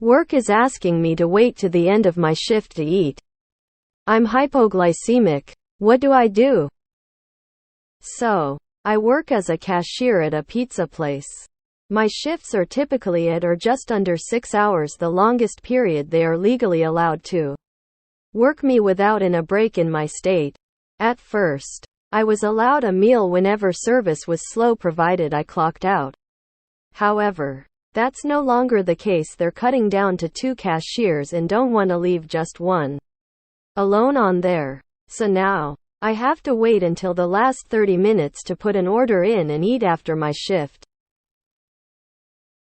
Work is asking me to wait to the end of my shift to eat. I'm hypoglycemic. What do I do? So, I work as a cashier at a pizza place. My shifts are typically at or just under 6 hours, the longest period they are legally allowed to work me without a break in my state. At first, I was allowed a meal whenever service was slow provided I clocked out. However, that's no longer the case. They're cutting down to 2 cashiers and don't want to leave just one alone on there. So now, I have to wait until the last 30 minutes to put an order in and eat after my shift.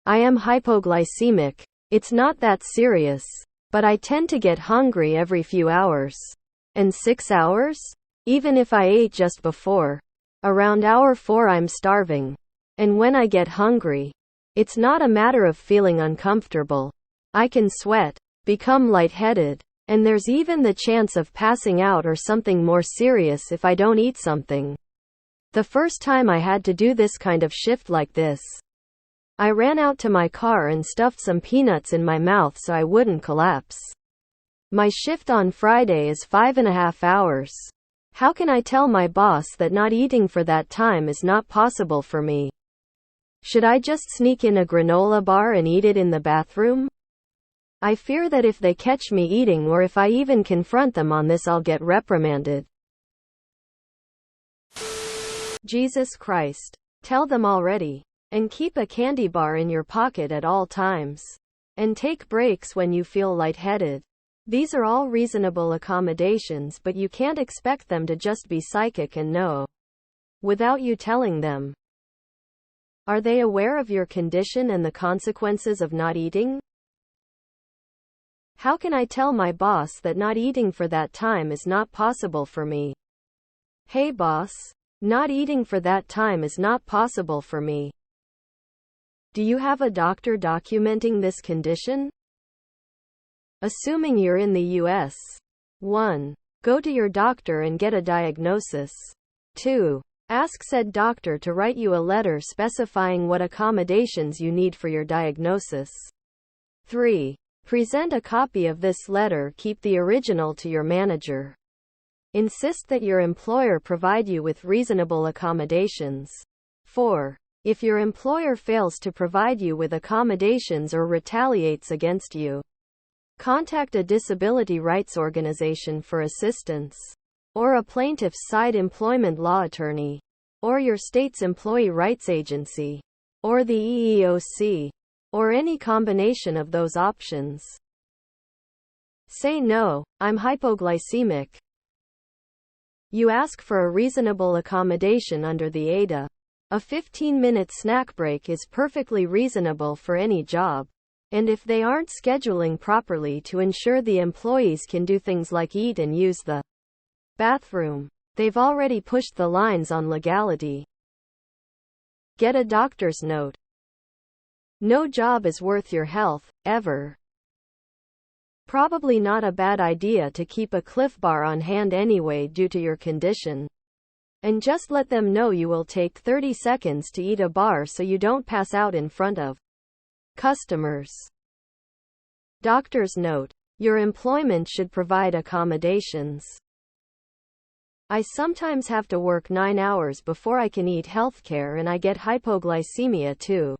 I am hypoglycemic. It's not that serious, but I tend to get hungry every few hours. And 6 hours? Even if I ate just before, around hour 4 I'm starving. And when I get hungry, it's not a matter of feeling uncomfortable. I can sweat, become lightheaded, and there's even the chance of passing out or something more serious if I don't eat something. The first time I had to do this kind of shift like this, I ran out to my car and stuffed some peanuts in my mouth so I wouldn't collapse. My shift on Friday is 5.5 hours. How can I tell my boss that not eating for that time is not possible for me? Should I just sneak in a granola bar and eat it in the bathroom? I fear that if they catch me eating, or if I even confront them on this, I'll get reprimanded. Jesus Christ. Tell them already. And keep a candy bar in your pocket at all times. And take breaks when you feel lightheaded. These are all reasonable accommodations, but you can't expect them to just be psychic and know without you telling them. Are they aware of your condition and the consequences of not eating? How can I tell my boss that not eating for that time is not possible for me? Hey boss, not eating for that time is not possible for me. Do you have a doctor documenting this condition? Assuming you're in the US. 1. Go to your doctor and get a diagnosis. 2. Ask said doctor to write you a letter specifying what accommodations you need for your diagnosis. 3. Present a copy of this letter. Keep the original to your manager. Insist that your employer provide you with reasonable accommodations. 4. If your employer fails to provide you with accommodations or retaliates against you, contact a disability rights organization for assistance, or a plaintiff's side employment law attorney, or your state's employee rights agency, or the EEOC, or any combination of those options. Say no, I'm hypoglycemic. You ask for a reasonable accommodation under the AITA. A 15-minute snack break is perfectly reasonable for any job. And if they aren't scheduling properly to ensure the employees can do things like eat and use the bathroom, they've already pushed the lines on legality. Get a doctor's note. No job is worth your health, ever. Probably not a bad idea to keep a Cliff Bar on hand anyway due to your condition. And just let them know you will take 30 seconds to eat a bar so you don't pass out in front of customers. Doctor's note. Your employment should provide accommodations. I sometimes have to work 9 hours before I can eat healthcare, and I get hypoglycemia too.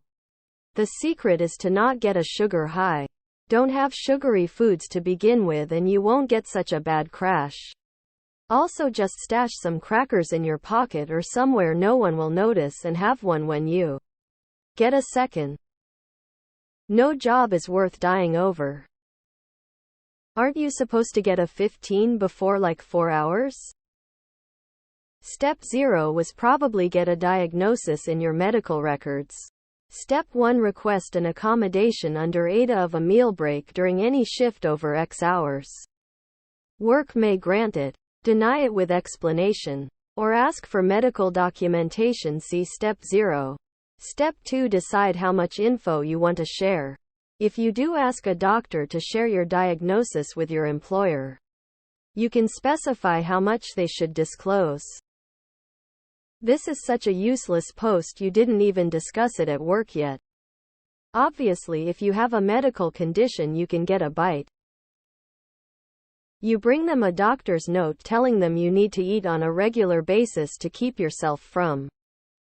The secret is to not get a sugar high. Don't have sugary foods to begin with and you won't get such a bad crash. Also, just stash some crackers in your pocket or somewhere no one will notice and have one when you get a second. No job is worth dying over. Aren't you supposed to get a 15 before like 4 hours? Step 0 was probably get a diagnosis in your medical records. Step 1 request an accommodation under AITA of a meal break during any shift over X hours. Work may grant it, deny it with explanation, or ask for medical documentation. See Step 0. Step 2 decide how much info you want to share. If you do ask a doctor to share your diagnosis with your employer, you can specify how much they should disclose. This is such a useless post, you didn't even discuss it at work yet. Obviously, if you have a medical condition, you can get a bite. You bring them a doctor's note telling them you need to eat on a regular basis to keep yourself from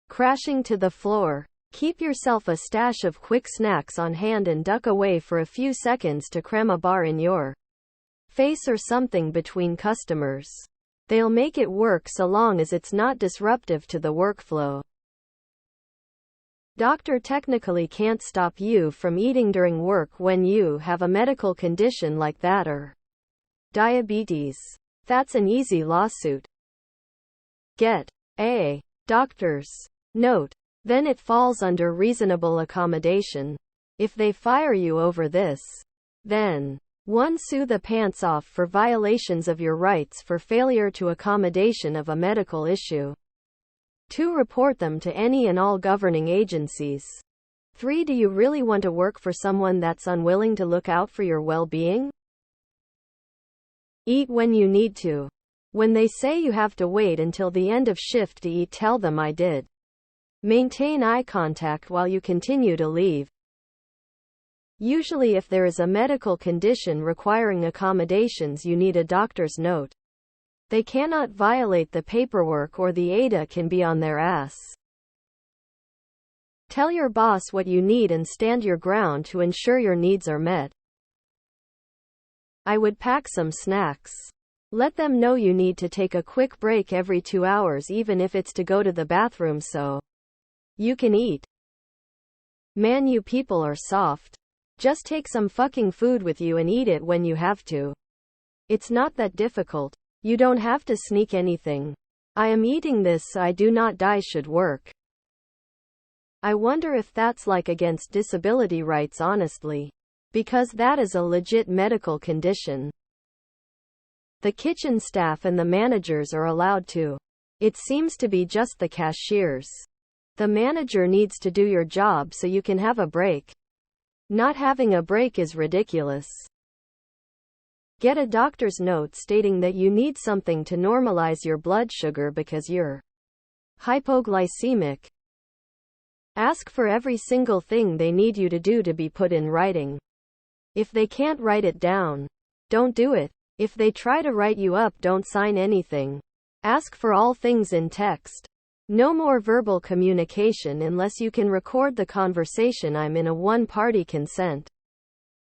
crashing to the floor. Keep yourself a stash of quick snacks on hand and duck away for a few seconds to cram a bar in your face or something between customers. They'll make it work so long as it's not disruptive to the workflow. Doctor technically can't stop you from eating during work when you have a medical condition like that or diabetes. That's an easy lawsuit. Get a doctor's note. Then it falls under reasonable accommodation. If they fire you over this, then 1. Sue the pants off for violations of your rights for failure to accommodation of a medical issue. 2. Report them to any and all governing agencies. 3. Do you really want to work for someone that's unwilling to look out for your well-being? Eat when you need to. When they say you have to wait until the end of shift to eat, tell them I did. Maintain eye contact while you continue to leave. Usually, if there is a medical condition requiring accommodations, you need a doctor's note. They cannot violate the paperwork or the AITA can be on their ass. Tell your boss what you need and stand your ground to ensure your needs are met. I would pack some snacks. Let them know you need to take a quick break every 2 hours, even if it's to go to the bathroom so you can eat. Man, you people are soft. Just take some fucking food with you and eat it when you have to. It's not that difficult. You don't have to sneak anything. I am eating this so I do not die should work. I wonder if that's like against disability rights, honestly. Because that is a legit medical condition. The kitchen staff and the managers are allowed to. It seems to be just the cashiers. The manager needs to do your job so you can have a break. Not having a break is ridiculous. Get a doctor's note stating that you need something to normalize your blood sugar because you're hypoglycemic. Ask for every single thing they need you to do to be put in writing. If they can't write it down, don't do it. If they try to write you up, don't sign anything. Ask for all things in text. No more verbal communication unless you can record the conversation. I'm in a one-party consent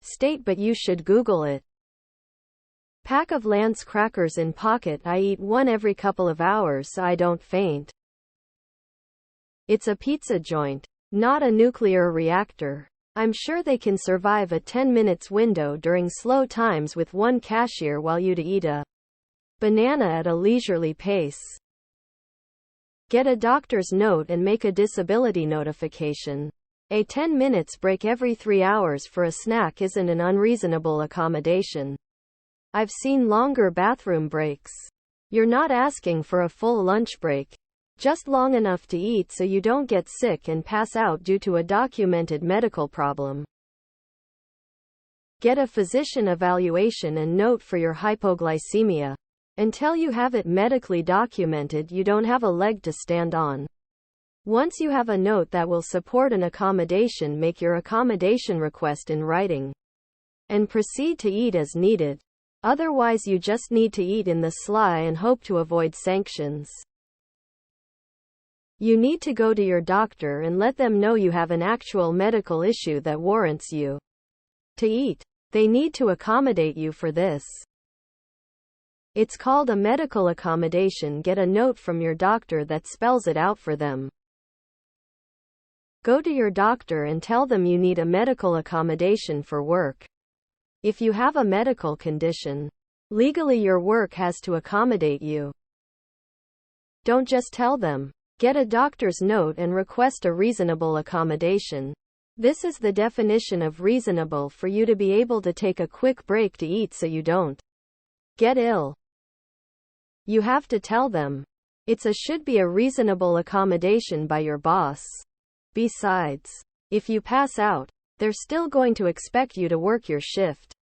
state, but you should Google it. Pack of Lance crackers in pocket. I eat one every couple of hours so I don't faint. It's a pizza joint, not a nuclear reactor. I'm sure they can survive a 10 minutes window during slow times with one cashier while you eat a banana at a leisurely pace. Get a doctor's note and make a disability notification. A 10 minutes break every 3 hours for a snack isn't an unreasonable accommodation. I've seen longer bathroom breaks. You're not asking for a full lunch break. Just long enough to eat so you don't get sick and pass out due to a documented medical problem. Get a physician evaluation and note for your hypoglycemia. Until you have it medically documented, you don't have a leg to stand on. Once you have a note that will support an accommodation, make your accommodation request in writing and proceed to eat as needed. Otherwise, you just need to eat in the sly and hope to avoid sanctions. You need to go to your doctor and let them know you have an actual medical issue that warrants you to eat. They need to accommodate you for this. It's called a medical accommodation. Get a note from your doctor that spells it out for them. Go to your doctor and tell them you need a medical accommodation for work. If you have a medical condition, legally your work has to accommodate you. Don't just tell them. Get a doctor's note and request a reasonable accommodation. This is the definition of reasonable for you to be able to take a quick break to eat so you don't get ill. You have to tell them. Should be a reasonable accommodation by your boss. Besides, if you pass out, they're still going to expect you to work your shift.